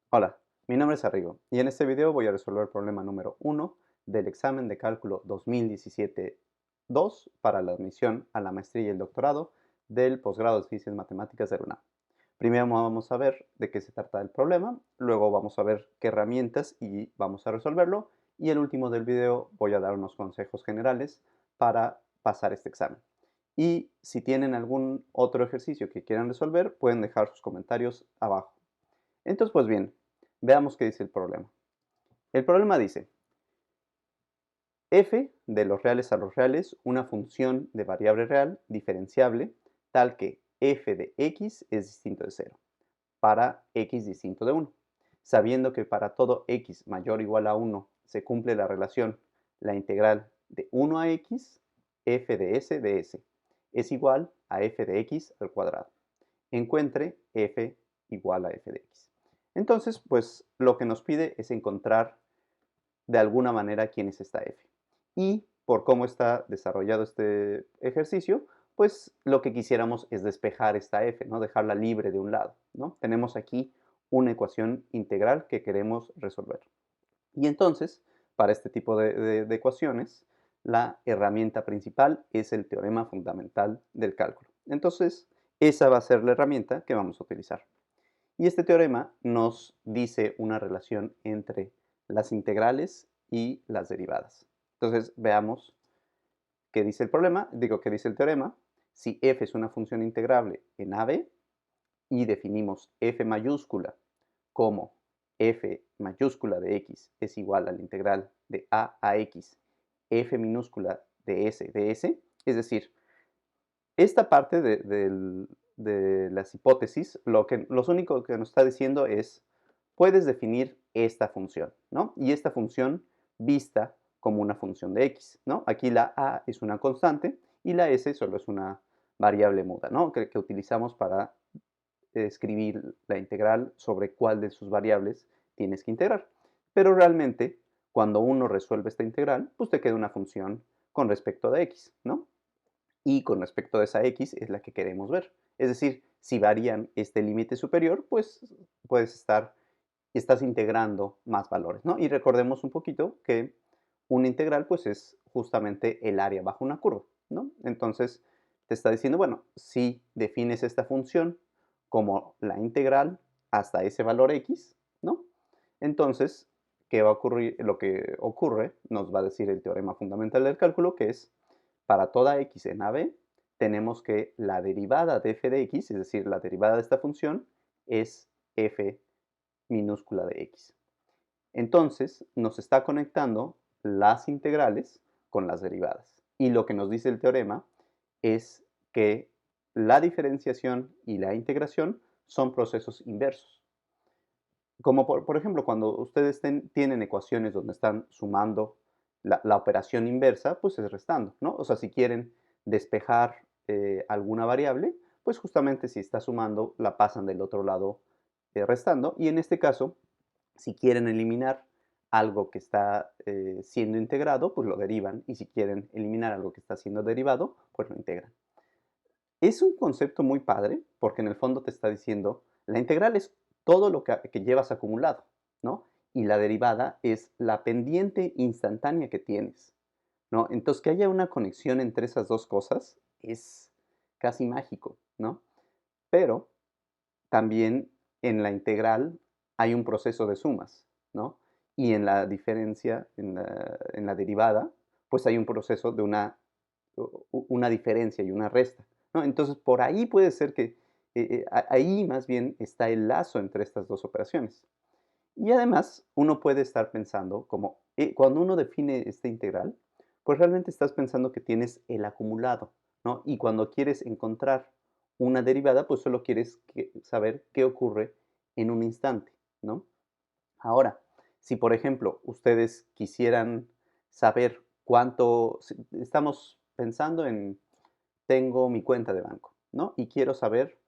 Hola, mi nombre es Arrigo y en este video voy a resolver el problema número 1 del examen de cálculo 2017-2 para la admisión a la maestría y el doctorado del posgrado de Ciencias Matemáticas de la UNAM. Primero vamos a ver de qué se trata el problema, luego vamos a ver qué herramientas y vamos a resolverlo, y el último del video voy a dar unos consejos generales para pasar este examen. Y si tienen algún otro ejercicio que quieran resolver, pueden dejar sus comentarios abajo. Entonces, pues bien, veamos qué dice el problema. El problema dice, f de los reales a los reales, una función de variable real diferenciable tal que f de x es distinto de 0 para x distinto de 1, sabiendo que para todo x mayor o igual a 1 se cumple la relación, la integral de 1 a x, f de s es igual a f de x al cuadrado. Encuentre f igual a f de x. Entonces, pues lo que nos pide es encontrar de alguna manera quién es esta f. Y por cómo está desarrollado este ejercicio, pues lo que quisiéramos es despejar esta f, ¿no? Dejarla libre de un lado, ¿no? Tenemos aquí una ecuación integral que queremos resolver. Y entonces, para este tipo de ecuaciones, la herramienta principal es el teorema fundamental del cálculo. Entonces, esa va a ser la herramienta que vamos a utilizar. Y este teorema nos dice una relación entre las integrales y las derivadas. Entonces, veamos qué dice el problema, qué dice el teorema. Si f es una función integrable en AB y definimos f mayúscula como f mayúscula de x es igual a la integral de a x, f minúscula de s, es decir, esta parte de las hipótesis, lo único que nos está diciendo es, puedes definir esta función, ¿no? Y esta función vista como una función de x, ¿no? Aquí la a es una constante y la s solo es una variable muda, ¿no? Que utilizamos para escribir la integral sobre cuál de sus variables tienes que integrar. Pero realmente, cuando uno resuelve esta integral, pues te queda una función con respecto de x, ¿no? Y con respecto a esa x es la que queremos ver. Es decir, si varían este límite superior, pues estás integrando más valores, ¿no? Y recordemos un poquito que una integral pues es justamente el área bajo una curva, ¿no? Entonces te está diciendo, bueno, si defines esta función como la integral hasta ese valor x, ¿no? Entonces, ¿qué va a ocurrir? Lo que ocurre nos va a decir el teorema fundamental del cálculo, que es para toda x en AB, tenemos que la derivada de f de x, es decir, la derivada de esta función, es f minúscula de x. Entonces, nos está conectando las integrales con las derivadas. Y lo que nos dice el teorema es que la diferenciación y la integración son procesos inversos. Como por ejemplo, cuando ustedes tienen ecuaciones donde están sumando la operación inversa, pues es restando, ¿no? O sea, si quieren despejar alguna variable, pues justamente si está sumando, la pasan del otro lado restando. Y en este caso, si quieren eliminar algo que está siendo integrado, pues lo derivan. Y si quieren eliminar algo que está siendo derivado, pues lo integran. Es un concepto muy padre porque en el fondo te está diciendo, la integral es todo lo que llevas acumulado, ¿no? Y la derivada es la pendiente instantánea que tienes, ¿no? Entonces, que haya una conexión entre esas dos cosas es casi mágico, ¿no? Pero también en la integral hay un proceso de sumas, ¿no? Y en la diferencia, en la derivada, pues hay un proceso de una diferencia y una resta, ¿no? Entonces, por ahí puede ser que ahí más bien está el lazo entre estas dos operaciones. Y además, uno puede estar pensando como, cuando uno define esta integral, pues realmente estás pensando que tienes el acumulado, ¿no? Y cuando quieres encontrar una derivada, pues solo quieres saber qué ocurre en un instante, ¿no? Ahora, si por ejemplo ustedes quisieran saber cuánto, estamos pensando en, tengo mi cuenta de banco, ¿no? Y quiero saber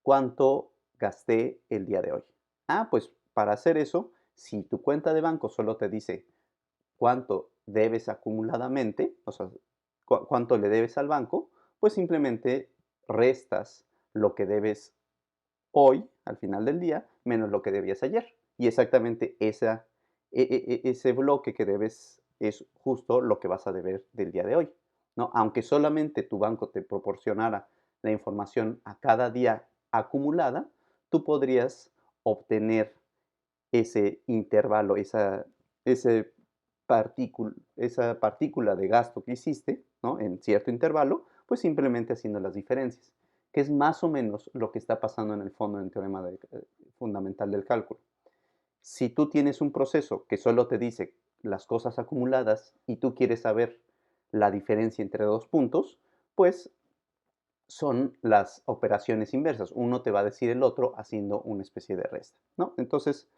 cuánto gasté el día de hoy. Ah, pues para hacer eso, si tu cuenta de banco solo te dice cuánto debes acumuladamente, o sea, cuánto le debes al banco, pues simplemente restas lo que debes hoy, al final del día, menos lo que debías ayer. Y exactamente ese bloque que debes es justo lo que vas a deber del día de hoy, ¿no? Aunque solamente tu banco te proporcionara la información a cada día acumulada, tú podrías obtener ese intervalo, ese esa partícula de gasto que hiciste, ¿no? En cierto intervalo, pues simplemente haciendo las diferencias, que es más o menos lo que está pasando en el fondo del teorema fundamental del cálculo. Si tú tienes un proceso que solo te dice las cosas acumuladas y tú quieres saber la diferencia entre dos puntos, pues son las operaciones inversas. Uno te va a decir el otro haciendo una especie de resta, ¿no? Entonces,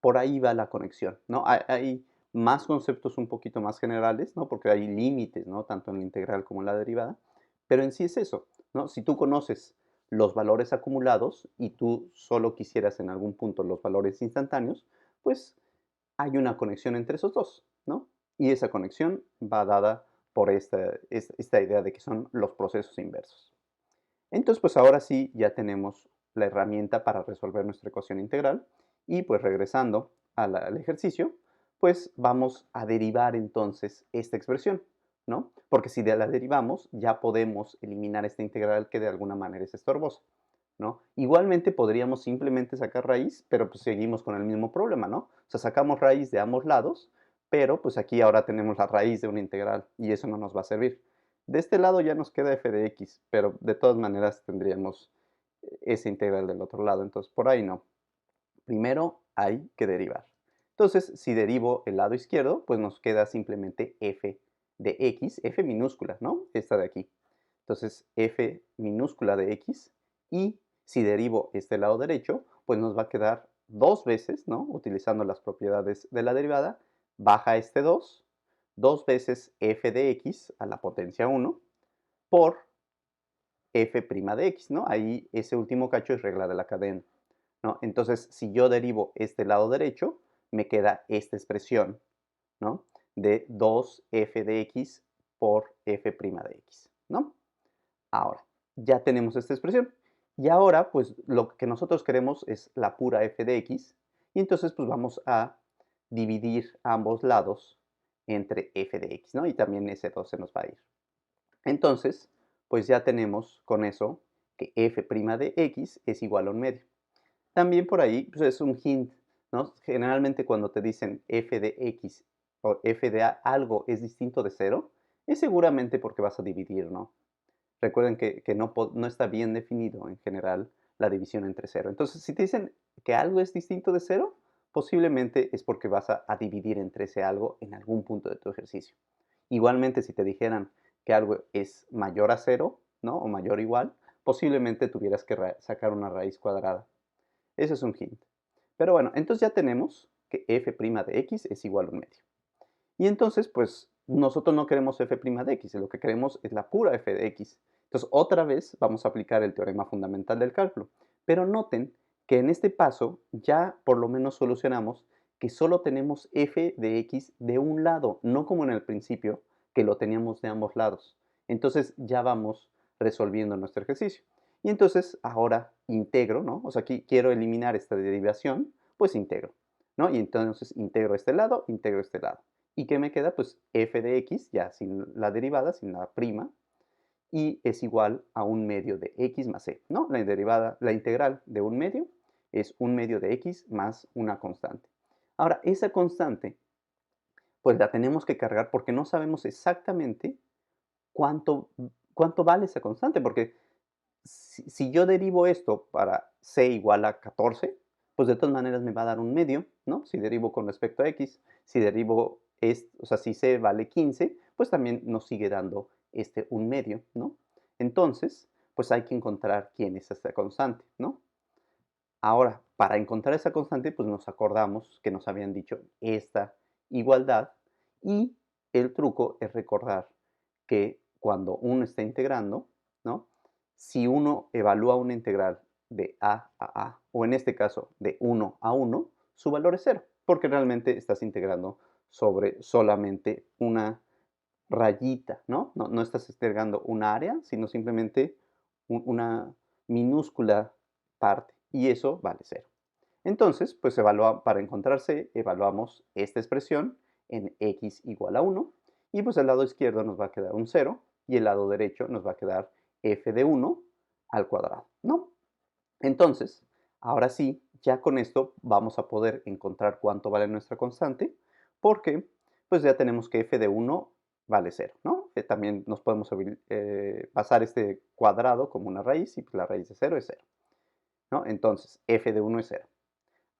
por ahí va la conexión, ¿no? Hay más conceptos un poquito más generales, ¿no? Porque hay límites, ¿no? Tanto en la integral como en la derivada, pero en sí es eso, ¿no? Si tú conoces los valores acumulados y tú solo quisieras en algún punto los valores instantáneos, pues hay una conexión entre esos dos, ¿no? Y esa conexión va dada por esta idea de que son los procesos inversos. Entonces, pues ahora sí ya tenemos la herramienta para resolver nuestra ecuación integral y pues regresando al ejercicio, pues vamos a derivar entonces esta expresión, ¿no? Porque si la derivamos, ya podemos eliminar esta integral que de alguna manera es estorbosa, ¿no? Igualmente podríamos simplemente sacar raíz, pero pues seguimos con el mismo problema, ¿no? O sea, sacamos raíz de ambos lados, pero pues aquí ahora tenemos la raíz de una integral y eso no nos va a servir. De este lado ya nos queda f de x, pero de todas maneras tendríamos esa integral del otro lado, entonces por ahí no. Primero hay que derivar. Entonces, si derivo el lado izquierdo, pues nos queda simplemente f de x, f minúscula, ¿no? Esta de aquí. Entonces, f minúscula de x, y si derivo este lado derecho, pues nos va a quedar dos veces, ¿no? Utilizando las propiedades de la derivada, baja este 2 veces f de x a la potencia 1 por f' de x, ¿no? Ahí ese último cacho es regla de la cadena, ¿no? Entonces, si yo derivo este lado derecho, me queda esta expresión, ¿no? De 2f de x por f' de x, ¿no? Ahora, ya tenemos esta expresión. Y ahora, pues, lo que nosotros queremos es la pura f de x, y entonces, pues, vamos a dividir ambos lados entre f de x, ¿no? Y también ese 2 se nos va a ir. Entonces, pues ya tenemos con eso que f' de x es igual a un medio. También por ahí pues es un hint, ¿no? Generalmente cuando te dicen f de x o f de algo es distinto de cero, es seguramente porque vas a dividir, ¿no? Recuerden que no está bien definido en general la división entre cero. Entonces, si te dicen que algo es distinto de cero, posiblemente es porque vas a dividir entre ese algo en algún punto de tu ejercicio. Igualmente, si te dijeran que algo es mayor a cero, ¿no? O mayor o igual, posiblemente tuvieras que sacar una raíz cuadrada. Eso es un hint. Pero bueno, entonces ya tenemos que f' de x es igual a un medio. Y entonces, pues, nosotros no queremos f' de x, lo que queremos es la pura f de x. Entonces, otra vez vamos a aplicar el teorema fundamental del cálculo. Pero noten que en este paso ya por lo menos solucionamos que solo tenemos f de x de un lado, no como en el principio, que lo teníamos de ambos lados. Entonces ya vamos resolviendo nuestro ejercicio. Y entonces ahora integro, ¿no? O sea, aquí quiero eliminar esta derivación, pues integro, ¿no? Y entonces integro este lado, integro este lado. ¿Y qué me queda? Pues f de x, ya sin la derivada, sin la prima, y es igual a un medio de x más c, ¿no? La derivada, la integral de un medio es un medio de x más una constante. Ahora, esa constante, pues la tenemos que cargar porque no sabemos exactamente cuánto, cuánto vale esa constante, porque si yo derivo esto para c igual a 14, pues de todas maneras me va a dar un medio, ¿no? Si derivo con respecto a x, si derivo, o sea, si c vale 15, pues también nos sigue dando un medio, ¿no? Entonces, pues hay que encontrar quién es esta constante, ¿no? Ahora, para encontrar esa constante, pues nos acordamos que nos habían dicho esta igualdad y el truco es recordar que cuando uno está integrando, ¿no? Si uno evalúa una integral de a o en este caso de 1 a 1, su valor es cero, porque realmente estás integrando sobre solamente una rayita, ¿no? No estás integrando un área, sino simplemente una minúscula parte, y eso vale cero. Entonces, pues para encontrar C, evaluamos esta expresión en x igual a 1 y pues el lado izquierdo nos va a quedar un 0 y el lado derecho nos va a quedar f de 1 al cuadrado, ¿no? Entonces, ahora sí, ya con esto vamos a poder encontrar cuánto vale nuestra constante, porque pues ya tenemos que f de 1 vale 0, ¿no? También nos podemos pasar este cuadrado como una raíz y pues la raíz de 0 es 0, ¿no? Entonces, f de 1 es 0.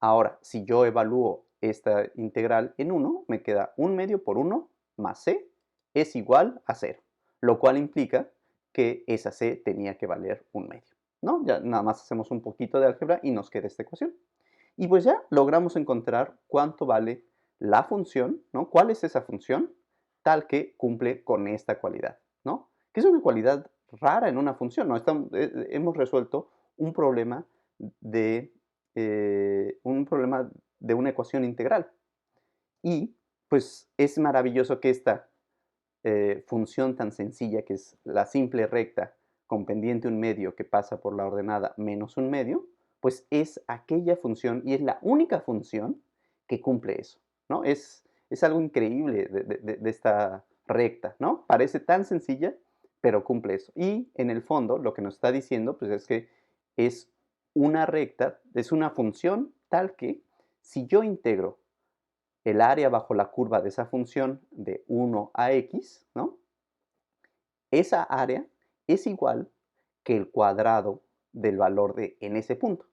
Ahora, si yo evalúo esta integral en 1, me queda 1 medio por 1 más c es igual a 0, lo cual implica que esa c tenía que valer 1 medio, ¿no? Ya nada más hacemos un poquito de álgebra y nos queda esta ecuación. Y pues ya logramos encontrar cuánto vale la función, ¿no? ¿Cuál es esa función? Tal que cumple con esta cualidad, ¿no? Que es una cualidad rara en una función, ¿no? Hemos resuelto un problema de una ecuación integral. Y pues es maravilloso que esta función tan sencilla, que es la simple recta con pendiente un medio que pasa por la ordenada menos un medio, pues es aquella función y es la única función que cumple eso, ¿no? Es algo increíble de esta recta, ¿no? Parece tan sencilla, pero cumple eso. Y en el fondo lo que nos está diciendo pues es que es una recta, es una función tal que si yo integro el área bajo la curva de esa función de 1 a x, ¿no? Esa área es igual que el cuadrado del valor de en ese punto,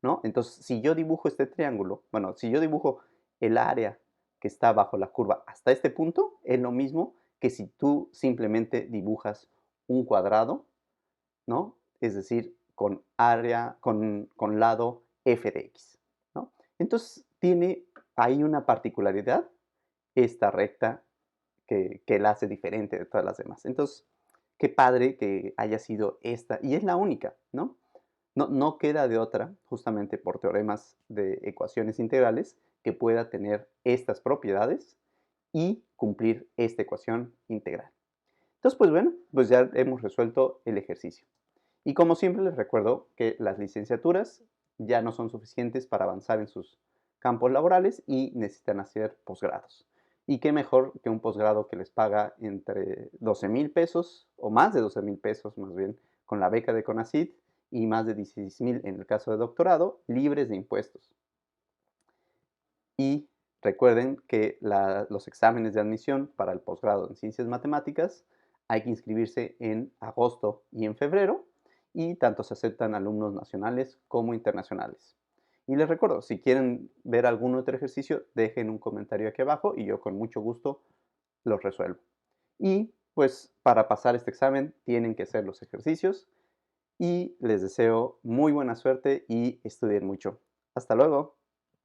¿no? Entonces, si yo dibujo este triángulo, bueno, si yo dibujo el área que está bajo la curva hasta este punto, es lo mismo que si tú simplemente dibujas un cuadrado, ¿no? Es decir, con área, con lado f de x, ¿no? Entonces, tiene ahí una particularidad esta recta que la hace diferente de todas las demás. Entonces, qué padre que haya sido esta, y es la única, ¿no? No queda de otra, justamente por teoremas de ecuaciones integrales, que pueda tener estas propiedades y cumplir esta ecuación integral. Entonces, pues bueno, pues ya hemos resuelto el ejercicio. Y como siempre les recuerdo que las licenciaturas ya no son suficientes para avanzar en sus campos laborales y necesitan hacer posgrados. Y qué mejor que un posgrado que les paga entre 12,000 pesos o más de 12,000 pesos más bien con la beca de CONACYT y más de 16,000 en el caso de doctorado, libres de impuestos. Y recuerden que los exámenes de admisión para el posgrado en Ciencias Matemáticas hay que inscribirse en agosto y en febrero y tanto se aceptan alumnos nacionales como internacionales. Y les recuerdo, si quieren ver algún otro ejercicio, dejen un comentario aquí abajo y yo con mucho gusto los resuelvo. Y pues para pasar este examen tienen que hacer los ejercicios y les deseo muy buena suerte y estudien mucho. Hasta luego.